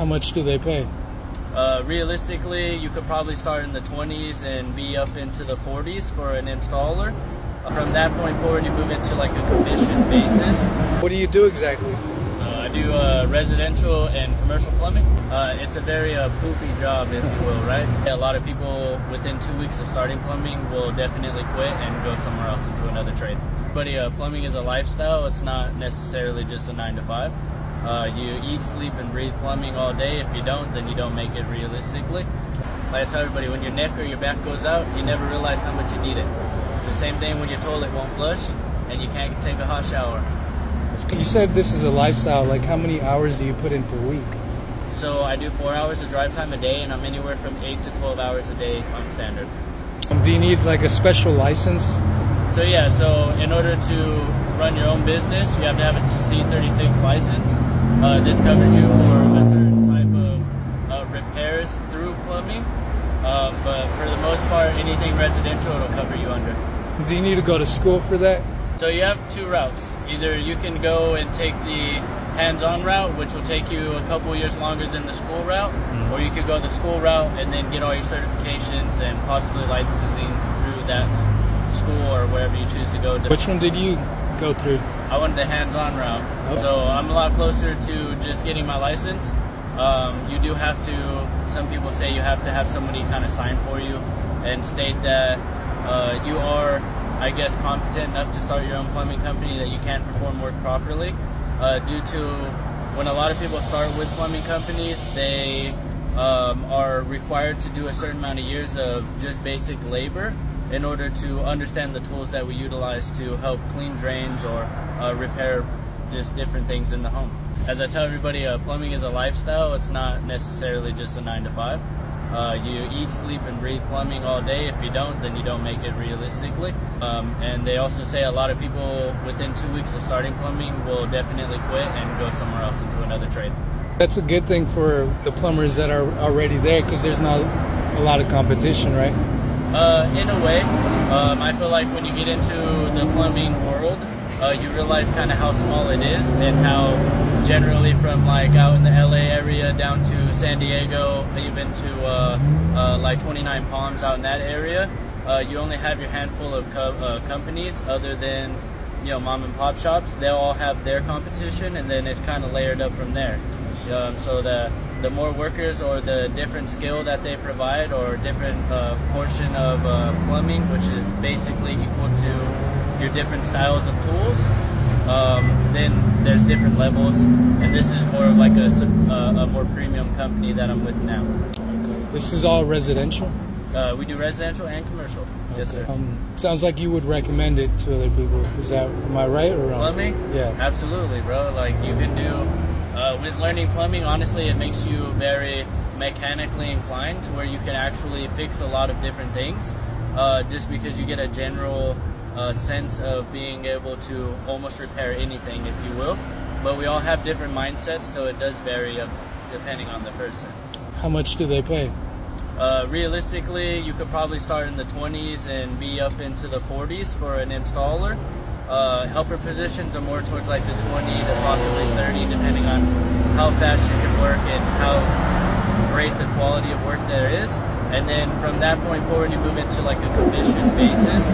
How much do they pay? Realistically, you could probably start in the 20s and be up into the 40s for an installer. From that point forward, you move into like a commission basis. What do you do exactly? I do residential and commercial plumbing. It's a very poopy job, if you will, right? A lot of people within 2 weeks of starting plumbing will definitely quit and go somewhere else into another trade. But plumbing is a lifestyle. It's not necessarily just a 9 to 5. You eat, sleep, and breathe plumbing all day. If you don't, then you don't make it realistically. Like I tell everybody, when your neck or your back goes out, you never realize how much you need it. It's the same thing when your toilet won't flush and you can't take a hot shower. You said this is a lifestyle. Like, how many hours do you put in per week? So I do 4 hours of drive time a day, and I'm anywhere from 8 to 12 hours a day on standard. Do you need like a special license? So yeah, so in order to run your own business, you have to have a C36 license. This covers you for a certain type of repairs through plumbing, but for the most part, anything residential it'll cover you under. Do you need to go to school for that? So you have two routes. Either you can go and take the hands-on route, which will take you a couple years longer than the school route, or you could go the school route and then get all your certifications and possibly licensing through that school or wherever you choose to go. Which one did you go through? I went the hands-on route. Oh. So I'm a lot closer to just getting my license. You do have to, some people say you have to have somebody kind of sign for you and state that you are, I guess, competent enough to start your own plumbing company, that you can perform work properly. Due to when a lot of people start with plumbing companies, they are required to do a certain amount of years of just basic labor in order to understand the tools that we utilize to help clean drains or repair just different things in the home. As I tell everybody, plumbing is a lifestyle. It's not necessarily just a 9 to 5. You eat, sleep, and breathe plumbing all day. If you don't, then you don't make it realistically. And they also say a lot of people within 2 weeks of starting plumbing will definitely quit and go somewhere else into another trade. That's a good thing for the plumbers that are already there, because there's not a lot of competition, right? In a way, I feel like when you get into the plumbing world, you realize kind of how small it is, and how generally from like out in the LA area down to San Diego, even to like 29 Palms out in that area, you only have your handful of companies other than, you know, mom and pop shops. They'll all have their competition, and then it's kind of layered up from there. So the more workers or the different skill that they provide, or different portion of plumbing, which is basically equal to your different styles of tools, then there's different levels, and this is more of like a more premium company that I'm with now. This is all residential? We do residential and commercial. Okay. Yes, sir. Sounds like you would recommend it to other people. Am I right or wrong? Plumbing? Yeah. Absolutely, bro. Like, you can do, with learning plumbing, honestly, it makes you very mechanically inclined, to where you can actually fix a lot of different things, just because you get a general sense of being able to almost repair anything, if you will. But we all have different mindsets, so it does vary depending on the person. How much do they pay? Realistically, you could probably start in the 20s and be up into the 40s for an installer. Helper positions are more towards like the 20 to possibly 30, depending on how fast you can work and how great the quality of work there is. And then from that point forward, you move into like a commission basis,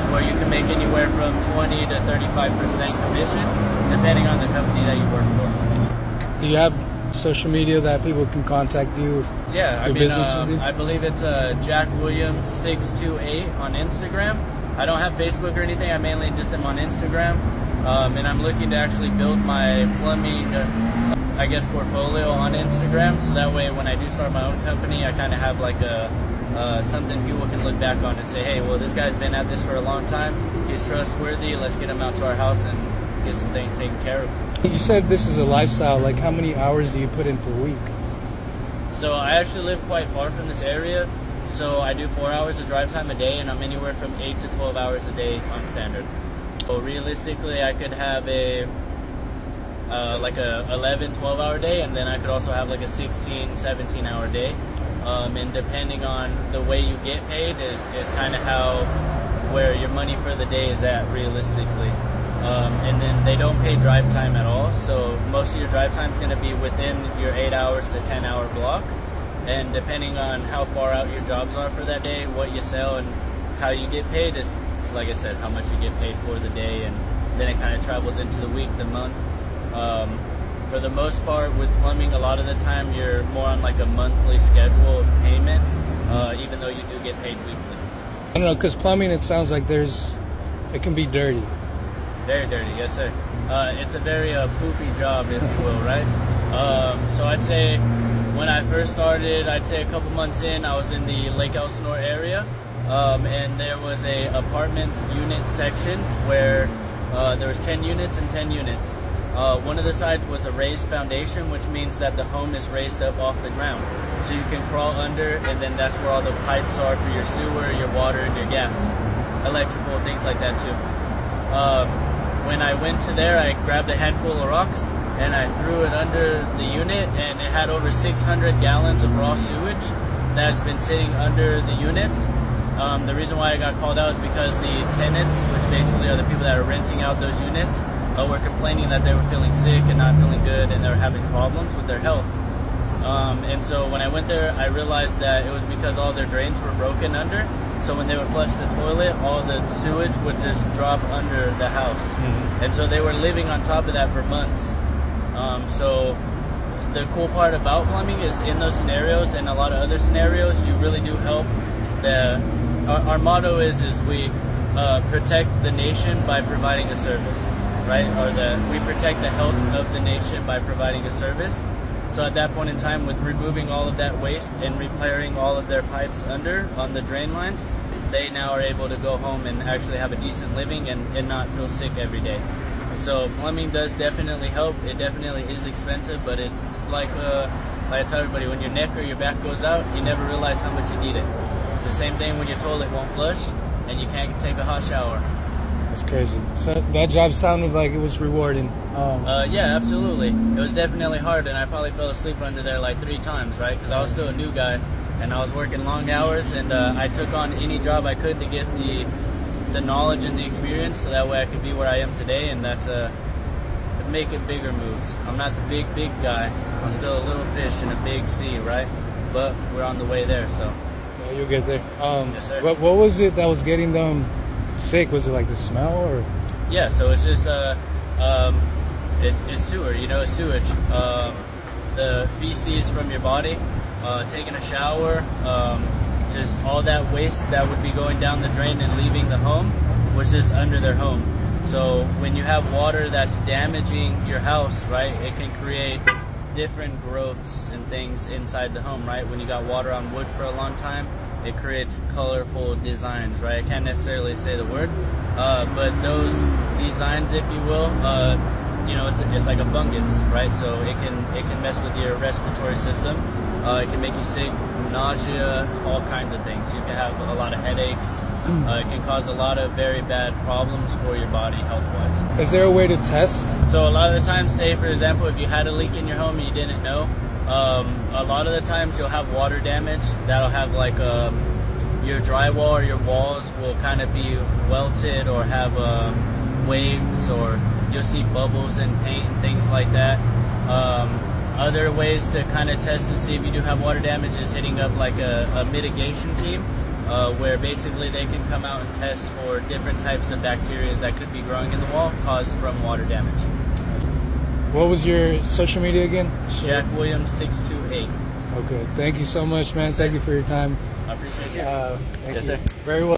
where you can make anywhere from 20 to 35% commission, depending on the company that you work for. Do you have social media that people can contact you? Yeah, I do mean, business with you? I believe it's Jack Williams 628 on Instagram. I don't have Facebook or anything. I mainly just am on Instagram, and I'm looking to actually build my plumbing, I guess, portfolio on Instagram, so that way when I do start my own company, I kind of have like something people can look back on and say, hey, well, this guy's been at this for a long time. He's trustworthy. Let's get him out to our house and get some things taken care of. You said this is a lifestyle. Like, how many hours do you put in per week? So I actually live quite far from this area, so I do 4 hours of drive time a day, and I'm anywhere from 8 to 12 hours a day on standard. So realistically, I could have like a 11, 12-hour day, and then I could also have like a 16, 17-hour day. And depending on the way you get paid is kind of where your money for the day is at, realistically. And then they don't pay drive time at all. So most of your drive time is going to be within your 8 hours to 10-hour block. And depending on how far out your jobs are for that day, what you sell, and how you get paid is, like I said, how much you get paid for the day, and then it kind of travels into the week, the month. For the most part, with plumbing, a lot of the time you're more on like a monthly schedule of payment, even though you do get paid weekly. I don't know, because plumbing, it sounds like it can be dirty. Very dirty, yes sir. It's a very poopy job, if you will, right? So I'd say when I first started, I'd say a couple months in, I was in the Lake Elsinore area, and there was a apartment unit section where there was 10 units and 10 units. One of the sides was a raised foundation, which means that the home is raised up off the ground. So you can crawl under, and then that's where all the pipes are for your sewer, your water, and your gas, electrical, things like that too. When I went to there, I grabbed a handful of rocks and I threw it under the unit, and it had over 600 gallons of raw sewage that's been sitting under the units. The reason why I got called out is because the tenants, which basically are the people that are renting out those units, were complaining that they were feeling sick and not feeling good, and they were having problems with their health. And so when I went there, I realized that it was because all their drains were broken under. So when they would flush the toilet, all the sewage would just drop under the house. And so they were living on top of that for months. So the cool part about plumbing is in those scenarios and a lot of other scenarios, you really do help. Our motto is we protect the nation by providing a service, right? We protect the health of the nation by providing a service. So at that point in time, with removing all of that waste and repairing all of their pipes under on the drain lines, they now are able to go home and actually have a decent living and not feel sick every day. So plumbing does definitely help. It definitely is expensive, but it's like I tell everybody, when your neck or your back goes out, you never realize how much you need it. It's the same thing when your toilet won't flush and you can't take a hot shower. That's crazy. So that job sounded like it was rewarding. Yeah, absolutely. It was definitely hard, and I probably fell asleep under there like 3 times, right? Because I was still a new guy, and I was working long hours, and I took on any job I could to get the knowledge and the experience, so that way I could be where I am today, and that's making bigger moves. I'm not the big guy. I'm still a little fish in a big sea, right? But we're on the way there, so. Yeah, you'll get there. Yes, sir. What was it that was getting them sick? Was it like the smell, or? Yeah, so it's just it's sewer, it's sewage. The feces from your body, taking a shower, just all that waste that would be going down the drain and leaving the home was just under their home. So when you have water that's damaging your house, right, it can create different growths and things inside the home, right? When you got water on wood for a long time, it creates colorful designs, right? I can't necessarily say the word, but those designs, if you will, it's like a fungus, right? So it can mess with your respiratory system. It can make you sick, nausea, all kinds of things. You can have a lot of headaches. It can cause a lot of very bad problems for your body health-wise. Is there a way to test? So a lot of the times, say for example, if you had a leak in your home and you didn't know, a lot of the times you'll have water damage. That'll have like your drywall or your walls will kind of be welted or have waves, or you'll see bubbles in paint and things like that. Other ways to kind of test and see if you do have water damage is hitting up like a mitigation team, where basically they can come out and test for different types of bacteria that could be growing in the wall caused from water damage. What was your social media again? Jack Williams 628. Okay, thank you so much, man. Thank you for your time. I appreciate you. Thank Yes, you. sir. Very well.